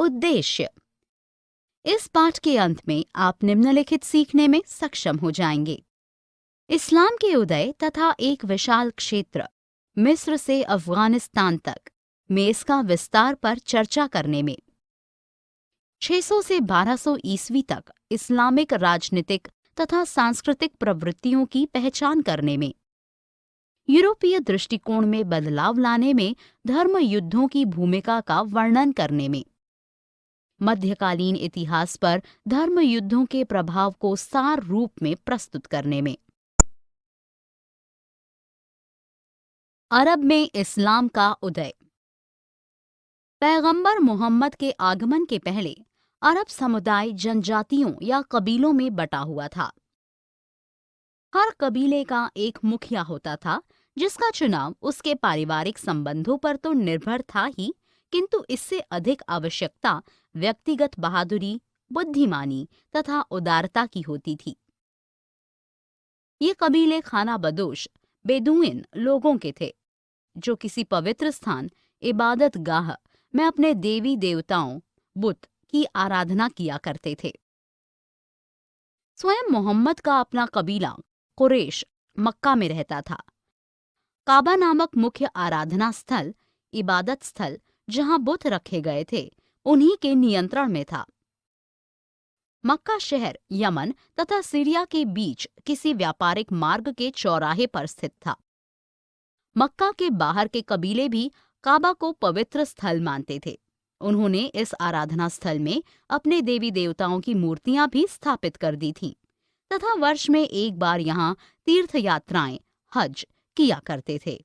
उद्देश्य। इस पाठ के अंत में आप निम्नलिखित सीखने में सक्षम हो जाएंगे। इस्लाम के उदय तथा एक विशाल क्षेत्र मिस्र से अफगानिस्तान तक में इसका विस्तार पर चर्चा करने में। 600 से 1200 ईस्वी तक इस्लामिक राजनीतिक तथा सांस्कृतिक प्रवृत्तियों की पहचान करने में। यूरोपीय दृष्टिकोण में बदलाव लाने में धर्म युद्धों की भूमिका का वर्णन करने में। मध्यकालीन इतिहास पर धर्म युद्धों के प्रभाव को सार रूप में प्रस्तुत करने में। अरब में इस्लाम का उदय। पैगंबर मोहम्मद के आगमन के पहले अरब समुदाय जनजातियों या कबीलों में बटा हुआ था। हर कबीले का एक मुखिया होता था, जिसका चुनाव उसके पारिवारिक संबंधों पर तो निर्भर था ही, किंतु इससे अधिक आवश्यकता व्यक्तिगत बहादुरी, बुद्धिमानी तथा उदारता की होती थी। ये कबीले खाना बदोश बेदुइन लोगों के थे, जो किसी पवित्र स्थान इबादत गाह में अपने देवी देवताओं बुत की आराधना किया करते थे। स्वयं मोहम्मद का अपना कबीला कुरैश मक्का में रहता था। काबा नामक मुख्य आराधना स्थल, इबादत स्थल जहां बुत रखे गए थे, उन्हीं के नियंत्रण में था। मक्का शहर यमन तथा सीरिया के बीच किसी व्यापारिक मार्ग के चौराहे पर स्थित था। मक्का के बाहर के कबीले भी काबा को पवित्र स्थल मानते थे। उन्होंने इस आराधना स्थल में अपने देवी देवताओं की मूर्तियां भी स्थापित कर दी थीं तथा वर्ष में एक बार यहाँ तीर्थ यात्राएं हज किया करते थे।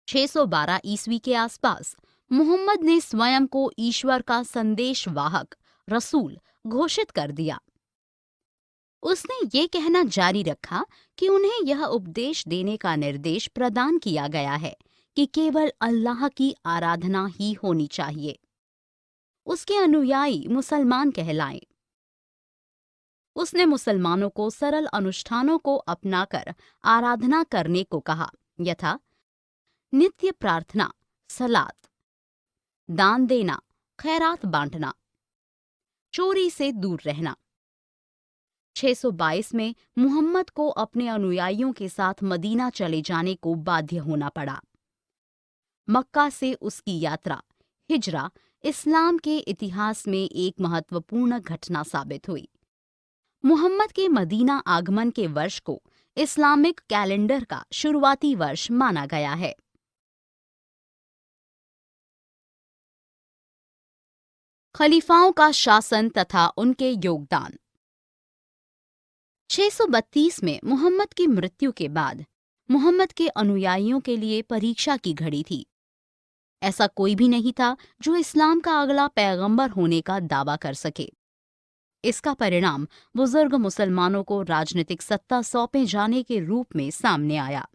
612 ईस्वी के आसपास मोहम्मद ने स्वयं को ईश्वर का संदेशवाहक रसूल घोषित कर दिया। उसने ये कहना जारी रखा कि उन्हें यह उपदेश देने का निर्देश प्रदान किया गया है कि केवल अल्लाह की आराधना ही होनी चाहिए। उसके अनुयायी मुसलमान कहलाएं। उसने मुसलमानों को सरल अनुष्ठानों को अपनाकर आराधना करने को कहा, यथा नित्य प्रार्थना, सलात, दान देना, खैरात बांटना, चोरी से दूर रहना। 622 में मुहम्मद को अपने अनुयायियों के साथ मदीना चले जाने को बाध्य होना पड़ा। मक्का से उसकी यात्रा हिजरा इस्लाम के इतिहास में एक महत्वपूर्ण घटना साबित हुई। मुहम्मद के मदीना आगमन के वर्ष को इस्लामिक कैलेंडर का शुरुआती वर्ष माना गया है। खलीफाओं का शासन तथा उनके योगदान। 632 में मुहम्मद की मृत्यु के बाद मुहम्मद के अनुयायियों के लिए परीक्षा की घड़ी थी। ऐसा कोई भी नहीं था जो इस्लाम का अगला पैगंबर होने का दावा कर सके। इसका परिणाम बुजुर्ग मुसलमानों को राजनीतिक सत्ता सौंपे जाने के रूप में सामने आया।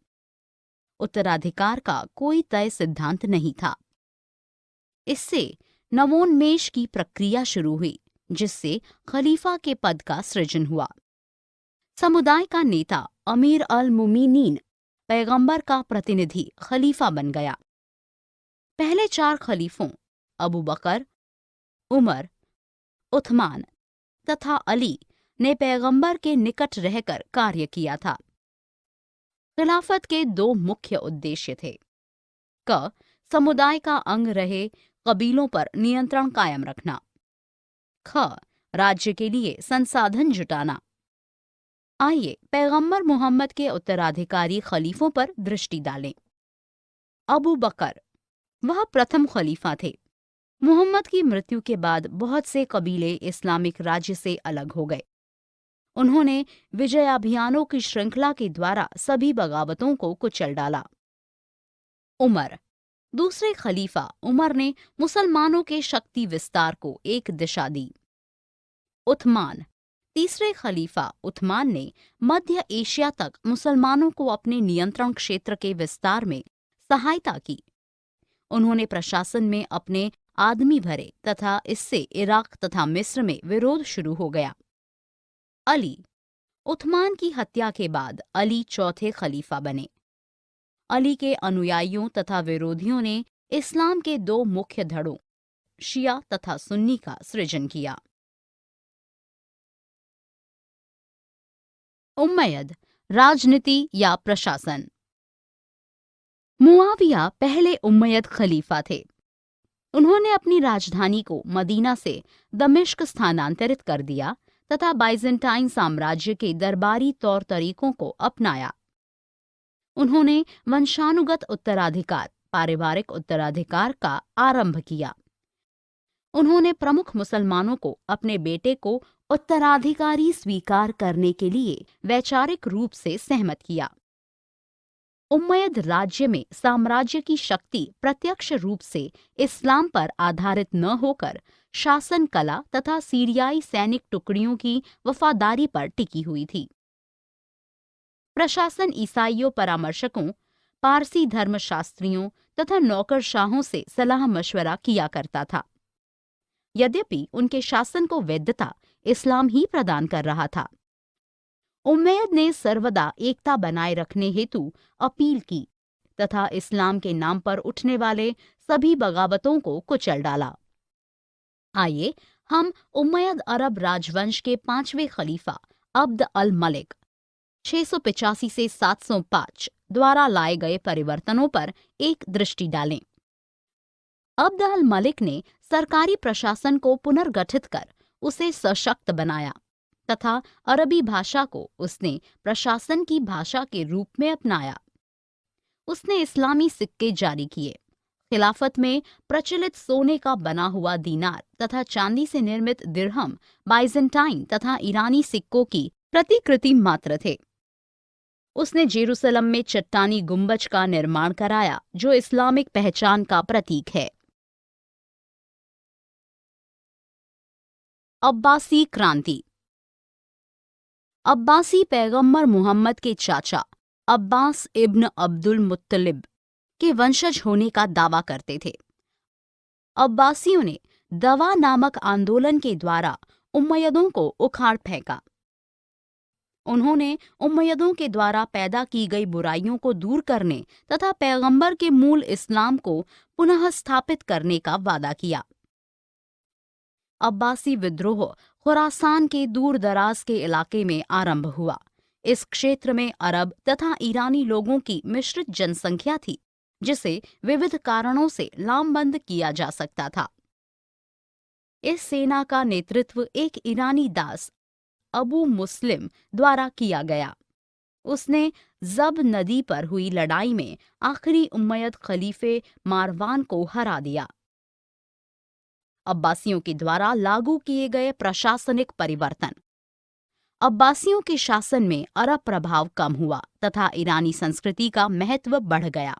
उत्तराधिकार का कोई तय सिद्धांत नहीं था। इससे नवोन्मेष की प्रक्रिया शुरू हुई, जिससे खलीफा के पद का सृजन हुआ। समुदाय का नेता अमीर अल मुमिनीन पैगंबर का प्रतिनिधि खलीफा बन गया। पहले 4 खलीफों अबू बकर, उमर, उथमान तथा अली ने पैगंबर के निकट रहकर कार्य किया था। खिलाफत के 2 मुख्य उद्देश्य थे। क. समुदाय का अंग रहे कबीलों पर नियंत्रण कायम रखना। ख. राज्य के लिए संसाधन जुटाना। आइए पैगंबर मोहम्मद के उत्तराधिकारी खलीफों पर दृष्टि डालें। अबू बकर, वह प्रथम खलीफा थे। मुहम्मद की मृत्यु के बाद बहुत से कबीले इस्लामिक राज्य से अलग हो गए। उन्होंने विजयाभियानों की श्रृंखला के द्वारा सभी बगावतों को कुचल डाला। उमर, दूसरे खलीफा उमर ने मुसलमानों के शक्ति विस्तार को एक दिशा दी। उथमान, तीसरे खलीफा उथमान ने मध्य एशिया तक मुसलमानों को अपने नियंत्रण क्षेत्र के विस्तार में सहायता की। उन्होंने प्रशासन में अपने आदमी भरे तथा इससे इराक तथा मिस्र में विरोध शुरू हो गया। अली, उथमान की हत्या के बाद अली चौथे खलीफा बने। अली के अनुयायियों तथा विरोधियों ने इस्लाम के 2 मुख्य धड़ों शिया तथा सुन्नी का सृजन किया। उम्मयद, राजनीति या प्रशासन। मुआविया पहले उम्मयद खलीफा थे। उन्होंने अपनी राजधानी को मदीना से दमिश्क स्थानांतरित कर दिया तथा बाइजेंटाइन साम्राज्य के दरबारी तौर तरीकों को अपनाया। उन्होंने वंशानुगत उत्तराधिकार, पारिवारिक उत्तराधिकार का आरंभ किया। उन्होंने प्रमुख मुसलमानों को अपने बेटे को उत्तराधिकारी स्वीकार करने के लिए वैचारिक रूप से सहमत किया। उम्मयद राज्य में साम्राज्य की शक्ति प्रत्यक्ष रूप से इस्लाम पर आधारित न होकर शासन कला तथा सीरियाई सैनिक टुकड़ियों की वफादारी पर टिकी हुई थी। प्रशासन ईसाइयों परामर्शकों, पारसी धर्मशास्त्रियों तथा नौकरशाहों से सलाह मशवरा किया करता था। यद्यपि उनके शासन को वैधता इस्लाम ही प्रदान कर रहा था। उम्मयद ने सर्वदा एकता बनाए रखने हेतु अपील की तथा इस्लाम के नाम पर उठने वाले सभी बगावतों को कुचल डाला। आइए हम उम्मयद अरब राजवंश के 5वें खलीफा अब्द अल मलिक 685 से 705 द्वारा लाए गए परिवर्तनों पर एक दृष्टि डालें। अब्द अल मलिक ने सरकारी प्रशासन को पुनर्गठित कर उसे सशक्त बनाया तथा अरबी भाषा को उसने प्रशासन की भाषा के रूप में अपनाया। उसने इस्लामी सिक्के जारी किए। खिलाफत में प्रचलित सोने का बना हुआ दीनार तथा चांदी से निर्मित दिरहम बाइजेंटाइन तथा ईरानी सिक्कों की प्रतिकृति मात्र थे। उसने जेरूसलम में चट्टानी गुंबज का निर्माण कराया जो इस्लामिक पहचान का प्रतीक है। अब्बासी क्रांति। अब्बासी पैगंबर मुहम्मद के चाचा अब्बास इब्न अब्दुल मुत्तलिब के वंशज होने का दावा करते थे। अब्बासियों ने दवा नामक आंदोलन के द्वारा उम्मयदों को उखाड़ फेंका। उन्होंने उम्मयदों के द्वारा पैदा की गई बुराइयों को दूर करने तथा पैगंबर के मूल इस्लाम को पुनः स्थापित करने का वादा किया। अब्बासी विद्रोह खुरासान के दूर दराज के इलाके में आरंभ हुआ। इस क्षेत्र में अरब तथा ईरानी लोगों की मिश्रित जनसंख्या थी, जिसे विविध कारणों से लामबंद किया जा सकता था। इस सेना का नेतृत्व एक ईरानी दास अबू मुस्लिम द्वारा किया गया। उसने जब नदी पर हुई लड़ाई में आखिरी उम्मयद खलीफे मारवान को हरा दिया। अब्बासियों के द्वारा लागू किए गए प्रशासनिक परिवर्तन। अब्बासियों के शासन में अरब प्रभाव कम हुआ तथा ईरानी संस्कृति का महत्व बढ़ गया।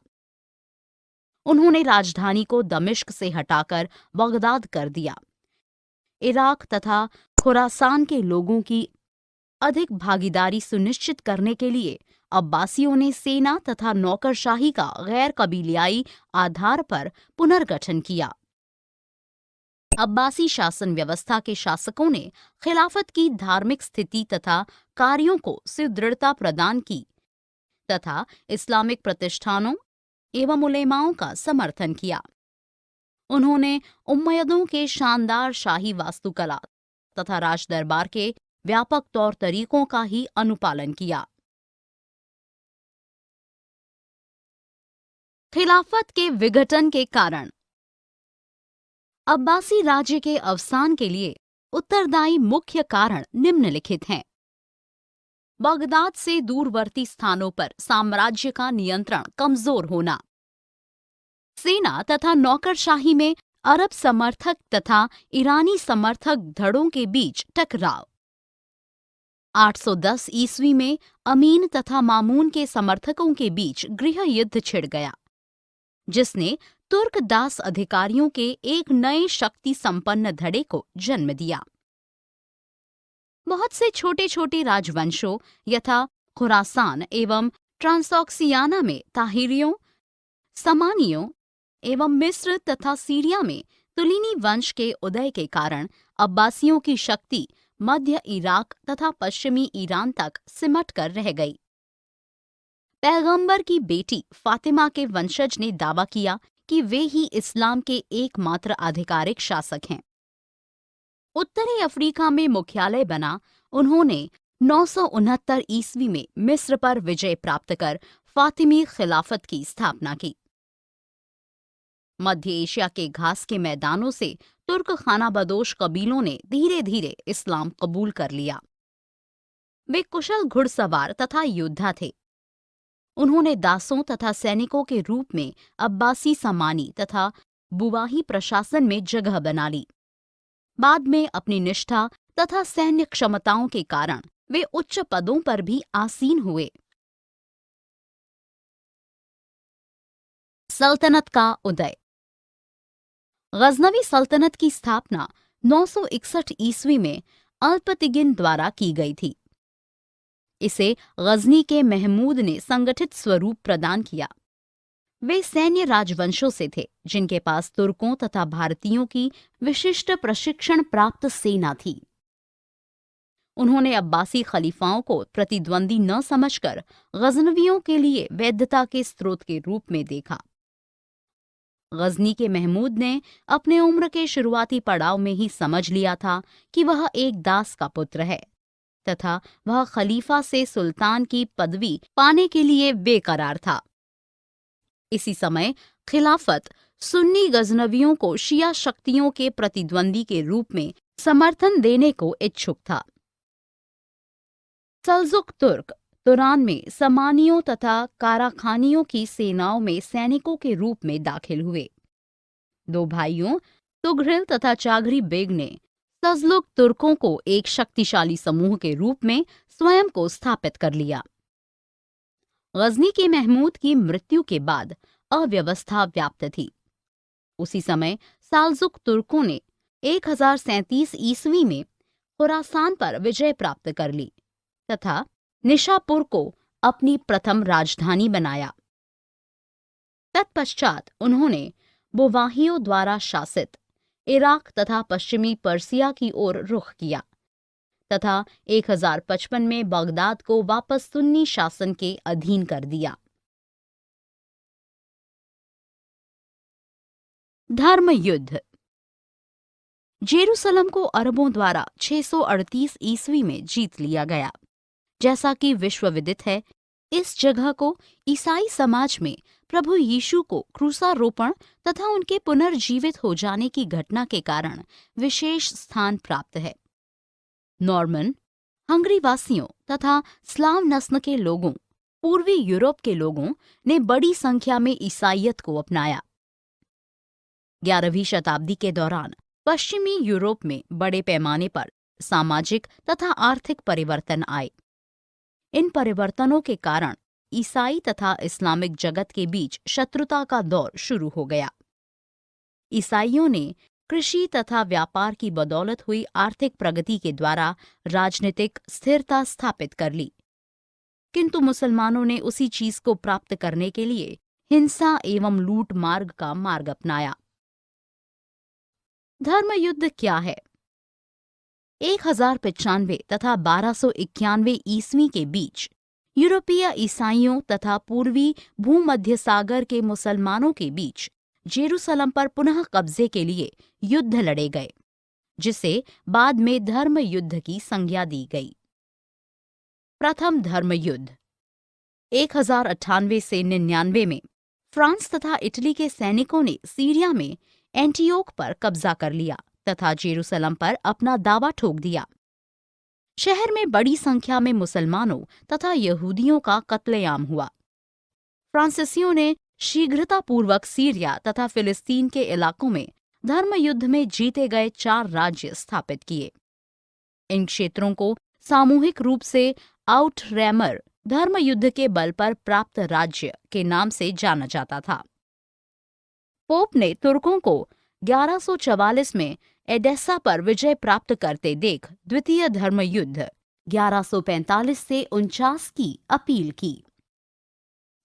उन्होंने राजधानी को दमिश्क से हटाकर बगदाद कर दिया। इराक तथा खुरासान के लोगों की अधिक भागीदारी सुनिश्चित करने के लिए अब्बासियों ने सेना तथा नौकरशाही का गैर कबीलियाई आधार पर पुनर्गठन किया। अब्बासी शासन व्यवस्था के शासकों ने खिलाफत की धार्मिक स्थिति तथा कार्यों को सुदृढ़ता प्रदान की तथा इस्लामिक प्रतिष्ठानों एवं उलेमाओं का समर्थन किया। उन्होंने उम्मयदों के शानदार शाही वास्तुकला तथा राजदरबार के व्यापक तौर तरीकों का ही अनुपालन किया। खिलाफत के विघटन के कारण। अब्बासी राज्य के अवसान के लिए उत्तरदायी मुख्य कारण निम्नलिखित हैं। बगदाद से दूरवर्ती स्थानों पर साम्राज्य का नियंत्रण कमजोर होना, सेना तथा नौकरशाही में अरब समर्थक तथा ईरानी समर्थक धड़ों के बीच टकराव। 810 ईस्वी में अमीन तथा मामून के समर्थकों के बीच गृह युद्ध छिड़ गया, जिसने तुर्क दास अधिकारियों के एक नए शक्ति संपन्न धड़े को जन्म दिया। बहुत से छोटे छोटे राजवंशों यथा खुरासान एवं ट्रांसॉक्सियाना में ताहिरियों, समानियों एवं मिस्र तथा सीरिया में तुलिनी वंश के उदय के कारण अब्बासियों की शक्ति मध्य इराक तथा पश्चिमी ईरान तक सिमट कर रह गई। पैगंबर की बेटी फातिमा के वंशज ने दावा किया कि वे ही इस्लाम के एकमात्र आधिकारिक शासक हैं। उत्तरी अफ्रीका में मुख्यालय बना उन्होंने 969 ईस्वी में मिस्र पर विजय प्राप्त कर फातिमी खिलाफत की स्थापना की। मध्य एशिया के घास के मैदानों से तुर्क खानाबदोश कबीलों ने धीरे धीरे इस्लाम कबूल कर लिया। वे कुशल घुड़सवार तथा योद्धा थे। उन्होंने दासों तथा सैनिकों के रूप में अब्बासी सामानी तथा बुवाही प्रशासन में जगह बना ली। बाद में अपनी निष्ठा तथा सैन्य क्षमताओं के कारण वे उच्च पदों पर भी आसीन हुए। सल्तनत का उदय। गजनवी सल्तनत की स्थापना 961 ईस्वी में अल्पतिगिन द्वारा की गई थी। इसे गजनी के महमूद ने संगठित स्वरूप प्रदान किया। वे सैन्य राजवंशों से थे जिनके पास तुर्कों तथा भारतीयों की विशिष्ट प्रशिक्षण प्राप्त सेना थी। उन्होंने अब्बासी खलीफाओं को प्रतिद्वंदी न समझकर गजनवियों के लिए वैधता के स्रोत के रूप में देखा। गजनी के महमूद ने अपने उम्र के शुरुआती पड़ाव में ही समझ लिया था कि वह एक दास का पुत्र है तथा वह खलीफा से सुल्तान की पदवी पाने के लिए बेकरार था। इसी समय खिलाफत सुन्नी गजनवियों को शिया शक्तियों के प्रतिद्वंदी के रूप में समर्थन देने को इच्छुक था। सल्जुक तुर्क तुरान में समानियों तथा काराखानियों की सेनाओं में सैनिकों के रूप में दाखिल हुए। दो भाइयों तुघरिल तथा चाघरी बेग ने सल्जुक तुर्कों को एक शक्तिशाली समूह के रूप में स्वयं को स्थापित कर लिया। गजनी के महमूद की मृत्यु के बाद अव्यवस्था व्याप्त थी। उसी समय साल्जुक तुर्कों ने 1037 ईस्वी में खुरासान पर विजय प्राप्त कर ली तथा निशापुर को अपनी प्रथम राजधानी बनाया। तत्पश्चात उन्होंने बुवाहियों द्वारा शासित इराक तथा पश्चिमी पर्सिया की ओर रुख किया तथा 1055 में बगदाद को वापस सुन्नी शासन के अधीन कर दिया। धर्म युद्ध। जेरूसलम को अरबों द्वारा 638 ईस्वी में जीत लिया गया। जैसा कि विश्वविदित है, इस जगह को ईसाई समाज में प्रभु यीशु को क्रूसारोपण तथा उनके पुनर्जीवित हो जाने की घटना के कारण विशेष स्थान प्राप्त है। नॉर्मन, हंगरी वासियों तथा स्लाव नस्ल के लोगों, पूर्वी यूरोप के लोगों ने बड़ी संख्या में ईसाईयत को अपनाया। 11वीं शताब्दी के दौरान पश्चिमी यूरोप में बड़े पैमाने पर सामाजिक तथा आर्थिक परिवर्तन आए। इन परिवर्तनों के कारण ईसाई तथा इस्लामिक जगत के बीच शत्रुता का दौर शुरू हो गया। ईसाइयों ने कृषि तथा व्यापार की बदौलत हुई आर्थिक प्रगति के द्वारा राजनीतिक स्थिरता स्थापित कर ली, किंतु मुसलमानों ने उसी चीज को प्राप्त करने के लिए हिंसा एवं लूट मार्ग का मार्ग अपनाया। धर्म युद्ध क्या है? 1095 तथा 1291 ईस्वी के बीच यूरोपीय ईसाइयों तथा पूर्वी भूमध्य सागर के मुसलमानों के बीच जेरूसलम पर पुनः कब्जे के लिए युद्ध लड़े गए, जिसे बाद में धर्म युद्ध की संज्ञा दी गई। प्रथम धर्म युद्ध 1098 से 99 में फ्रांस तथा इटली के सैनिकों ने सीरिया में एंटियोक पर कब्जा कर लिया तथा जेरूसलम पर अपना दावा ठोक दिया। शहर में बड़ी संख्या में मुसलमानों तथा यहूदियों का कत्लेआम हुआ। फ्रांसीसियों ने शीघ्रतापूर्वक सीरिया तथा फिलिस्तीन के इलाकों में धर्म युद्ध में जीते गए 4 राज्य स्थापित किए। इन क्षेत्रों को सामूहिक रूप से आउटरैमर धर्म युद्ध के बल पर प्राप्त राज्य के नाम से जाना जाता था। पोप ने तुर्कों को 1144 में एडेसा पर विजय प्राप्त करते देख द्वितीय धर्म युद्ध 1145 से 49 की अपील की।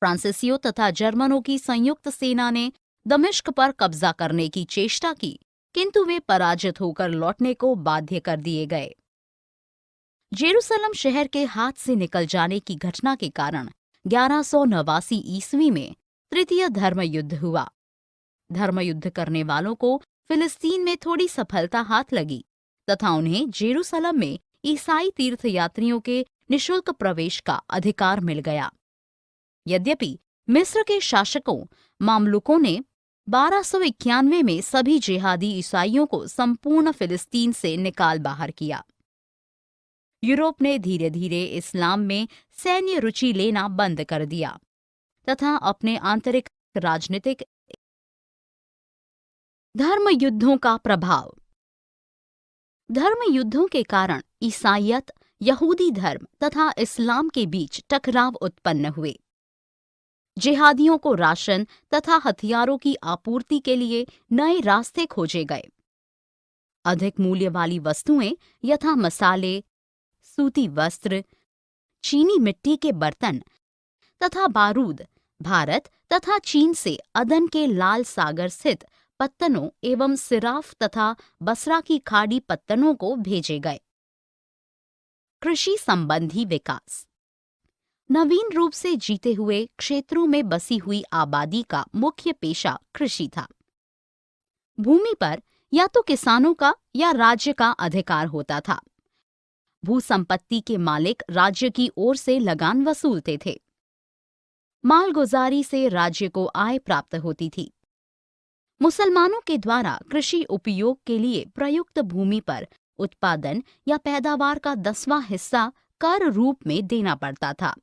फ्रांसीसियों तथा जर्मनों की संयुक्त सेना ने दमिश्क पर कब्जा करने की चेष्टा की, किंतु वे पराजित होकर लौटने को बाध्य कर दिए गए। जेरूसलम शहर के हाथ से निकल जाने की घटना के कारण 1189 ईस्वी में तृतीय धर्म युद्ध हुआ। धर्म युद्ध करने वालों को फिलिस्तीन में थोड़ी सफलता हाथ लगी तथा उन्हें जेरूसलम में ईसाई तीर्थयात्रियों के निशुल्क प्रवेश का अधिकार मिल गया। यद्यपि मिस्र के शासकों मामलुकों ने 1291 में सभी जिहादी ईसाइयों को संपूर्ण फिलिस्तीन से निकाल बाहर किया। यूरोप ने धीरे धीरे इस्लाम में सैन्य रुचि लेना बंद कर दिया तथा अपने आंतरिक राजनीतिक धर्म युद्धों का प्रभाव। धर्म युद्धों के कारण ईसाईयत, यहूदी धर्म तथा इस्लाम के बीच टकराव उत्पन्न हुए। जिहादियों को राशन तथा हथियारों की आपूर्ति के लिए नए रास्ते खोजे गए। अधिक मूल्य वाली वस्तुएं यथा मसाले, सूती वस्त्र, चीनी मिट्टी के बर्तन तथा बारूद भारत तथा चीन से अदन के लाल सागर स्थित पत्तनों एवं सिराफ तथा बसरा की खाड़ी पत्तनों को भेजे गए। कृषि संबंधी विकास। नवीन रूप से जीते हुए क्षेत्रों में बसी हुई आबादी का मुख्य पेशा कृषि था। भूमि पर या तो किसानों का या राज्य का अधिकार होता था। भूसंपत्ति के मालिक राज्य की ओर से लगान वसूलते थे। मालगुजारी से राज्य को आय प्राप्त होती थी। मुसलमानों के द्वारा कृषि उपयोग के लिए प्रयुक्त भूमि पर उत्पादन या पैदावार का 10वां हिस्सा कर रूप में देना पड़ता था।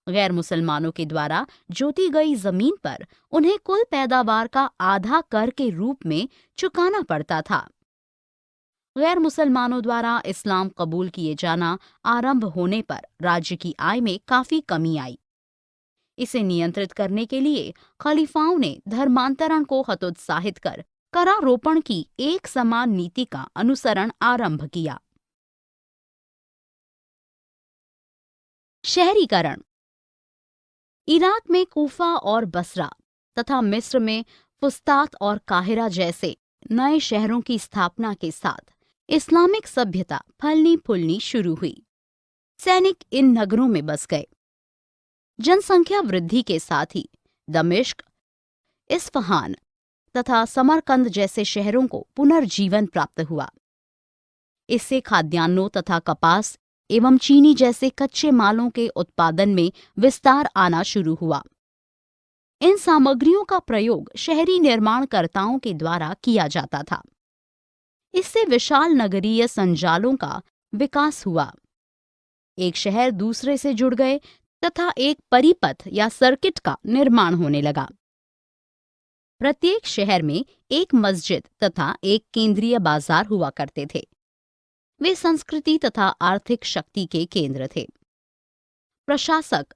गैर मुसलमानों के द्वारा जोती गई जमीन पर उन्हें कुल पैदावार का आधा कर के रूप में चुकाना पड़ता था। गैर मुसलमानों द्वारा इस्लाम कबूल किए जाना आरंभ होने पर राज्य की आय में काफी कमी आई। इसे नियंत्रित करने के लिए खलीफाओं ने धर्मांतरण को हतोत्साहित कर करारोपण की एक समान नीति का अनुसरण आरंभ किया। शहरीकरण। इराक में कूफा और बसरा तथा मिस्र में फुस्तात और काहिरा जैसे नए शहरों की स्थापना के साथ इस्लामिक सभ्यता फलनी फूलनी शुरू हुई। सैनिक इन नगरों में बस गए। जनसंख्या वृद्धि के साथ ही दमिश्क, इस्फहान तथा समरकंद जैसे शहरों को पुनर्जीवन प्राप्त हुआ। इससे खाद्यान्नों तथा कपास एवं चीनी जैसे कच्चे मालों के उत्पादन में विस्तार आना शुरू हुआ। इन सामग्रियों का प्रयोग शहरी निर्माणकर्ताओं के द्वारा किया जाता था। इससे विशाल नगरीय संजालों का विकास हुआ। एक शहर दूसरे से जुड़ गए तथा एक परिपथ या सर्किट का निर्माण होने लगा। प्रत्येक शहर में एक मस्जिद तथा एक केंद्रीय बाजार हुआ करते थे। वे संस्कृति तथा आर्थिक शक्ति के केंद्र थे। प्रशासक,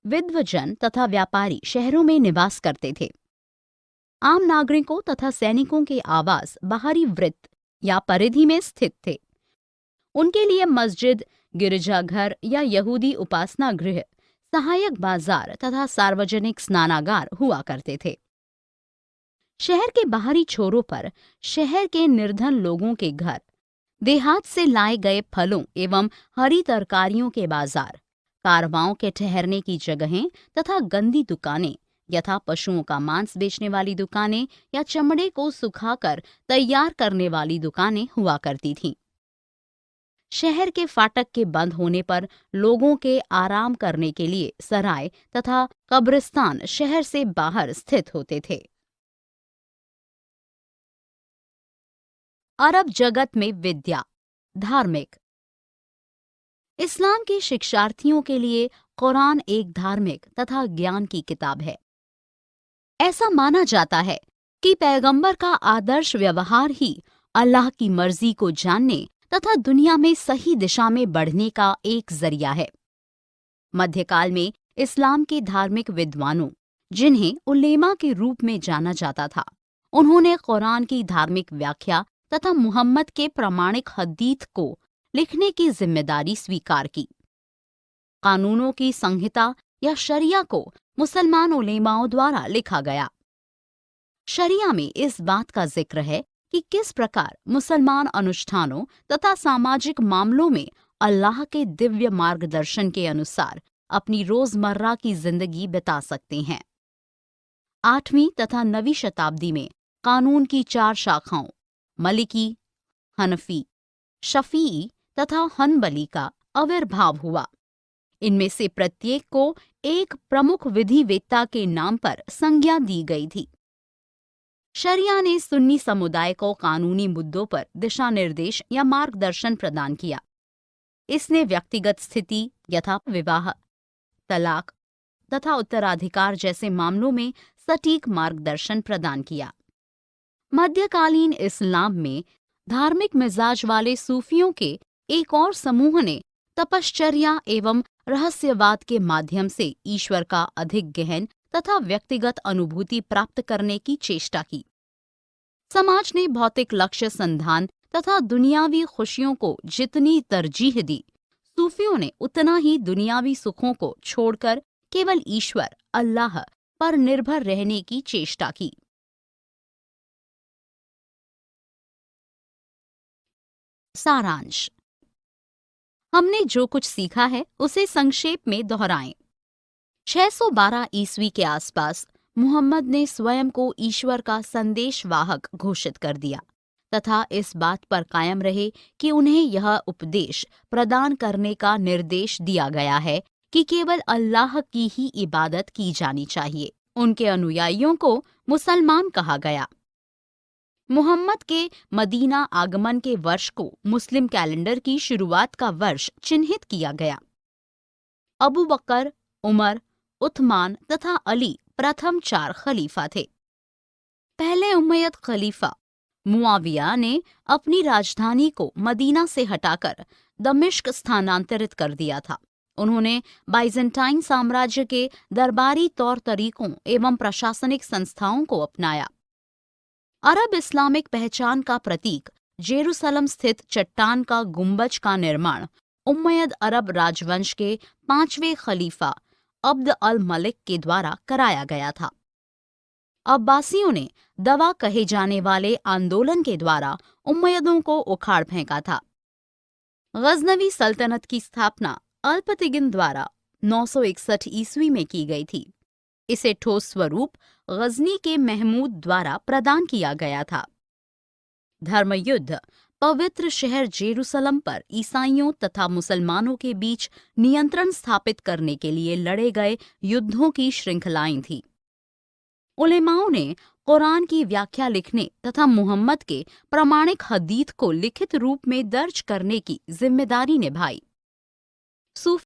विद्वजन तथा व्यापारी शहरों में निवास करते थे। आम नागरिकों तथा सैनिकों के आवास बाहरी वृत्त या परिधि में स्थित थे। उनके लिए मस्जिद, गिरजाघर या यहूदी उपासना गृह, सहायक बाजार तथा सार्वजनिक स्नानागार हुआ करते थे। शहर के बाहरी छोरों पर शहर के निर्धन लोगों के घर, देहात से लाए गए फलों एवं हरी तरकारियों के बाजार, कारवाओं के ठहरने की जगहें तथा गंदी दुकानें यथा पशुओं का मांस बेचने वाली दुकानें या चमड़े को सुखाकर तैयार करने वाली दुकानें हुआ करती थीं। शहर के फाटक के बंद होने पर लोगों के आराम करने के लिए सराय तथा कब्रिस्तान शहर से बाहर स्थित होते थे। अरब जगत में विद्या, धार्मिक। इस्लाम के शिक्षार्थियों के लिए कुरान एक धार्मिक तथा ज्ञान की किताब है। ऐसा माना जाता है कि पैगंबर का आदर्श व्यवहार ही अल्लाह की मर्जी को जानने तथा दुनिया में सही दिशा में बढ़ने का एक जरिया है। मध्यकाल में इस्लाम के धार्मिक विद्वानों, जिन्हें उलेमा के रूप में जाना जाता था, उन्होंने कुरान की धार्मिक व्याख्या तथा मुहम्मद के प्रामाणिक हदीथ को लिखने की जिम्मेदारी स्वीकार की। कानूनों की संहिता या शरिया को मुसलमान उलेमाओं द्वारा लिखा गया। शरिया में इस बात का जिक्र है कि किस प्रकार मुसलमान अनुष्ठानों तथा सामाजिक मामलों में अल्लाह के दिव्य मार्गदर्शन के अनुसार अपनी रोजमर्रा की जिंदगी बिता सकते हैं। 8वीं तथा 9वीं शताब्दी में कानून की 4 शाखाओं मलिकी, हनफी, शफीई तथा हनबली का आविर्भाव हुआ। इनमें से प्रत्येक को एक प्रमुख विधिवेत्ता के नाम पर संज्ञा दी गई थी। शरिया ने सुन्नी समुदाय को कानूनी मुद्दों पर दिशा निर्देश या मार्गदर्शन प्रदान किया। इसने व्यक्तिगत स्थिति यथा विवाह, तलाक तथा उत्तराधिकार जैसे मामलों में सटीक मार्गदर्शन प्रदान किया। मध्यकालीन इस्लाम में धार्मिक मिजाज वाले सूफियों के एक और समूह ने तपश्चर्या एवं रहस्यवाद के माध्यम से ईश्वर का अधिक गहन तथा व्यक्तिगत अनुभूति प्राप्त करने की चेष्टा की। समाज ने भौतिक लक्ष्य संधान तथा दुनियावी खुशियों को जितनी तरजीह दी, सूफियों ने उतना ही दुनियावी सुखों को छोड़कर केवल ईश्वर अल्लाह पर निर्भर रहने की चेष्टा की। सारांश। हमने जो कुछ सीखा है उसे संक्षेप में दोहराएं। 612 ईस्वी के आसपास मुहम्मद ने स्वयं को ईश्वर का संदेशवाहक घोषित कर दिया तथा इस बात पर कायम रहे कि उन्हें यह उपदेश प्रदान करने का निर्देश दिया गया है कि केवल अल्लाह की ही इबादत की जानी चाहिए। उनके अनुयायियों को मुसलमान कहा गया। मुहम्मद के मदीना आगमन के वर्ष को मुस्लिम कैलेंडर की शुरुआत का वर्ष चिन्हित किया गया। अबू बकर, उमर, उथमान तथा अली प्रथम 4 खलीफा थे। पहले उमय्यद खलीफा मुआविया ने अपनी राजधानी को मदीना से हटाकर दमिश्क स्थानांतरित कर दिया था। उन्होंने बाइजेंटाइन साम्राज्य के दरबारी तौर तरीकों एवं प्रशासनिक संस्थाओं को अपनाया। अरब इस्लामिक पहचान का प्रतीक जेरूसलम स्थित चट्टान का गुंबज का निर्माण उम्मयद अरब राजवंश के 5वें खलीफा अब्द अल मलिक के द्वारा कराया गया था। अब्बासियों ने दवा कहे जाने वाले आंदोलन के द्वारा उम्मयदों को उखाड़ फेंका था। गजनवी सल्तनत की स्थापना अल्पतिगिन द्वारा 961 ईस्वी में की गई थी। इसे ठोस स्वरूप गजनी के महमूद द्वारा प्रदान किया गया था। धर्मयुद्ध पवित्र शहर जेरूसलम पर ईसाइयों तथा मुसलमानों के बीच नियंत्रण स्थापित करने के लिए लड़े गए युद्धों की श्रृंखलाएं थी। उलेमाओं ने कुरान की व्याख्या लिखने तथा मुहम्मद के प्रामाणिक हदीथ को लिखित रूप में दर्ज करने की जिम्मेदारी निभाई। सूफी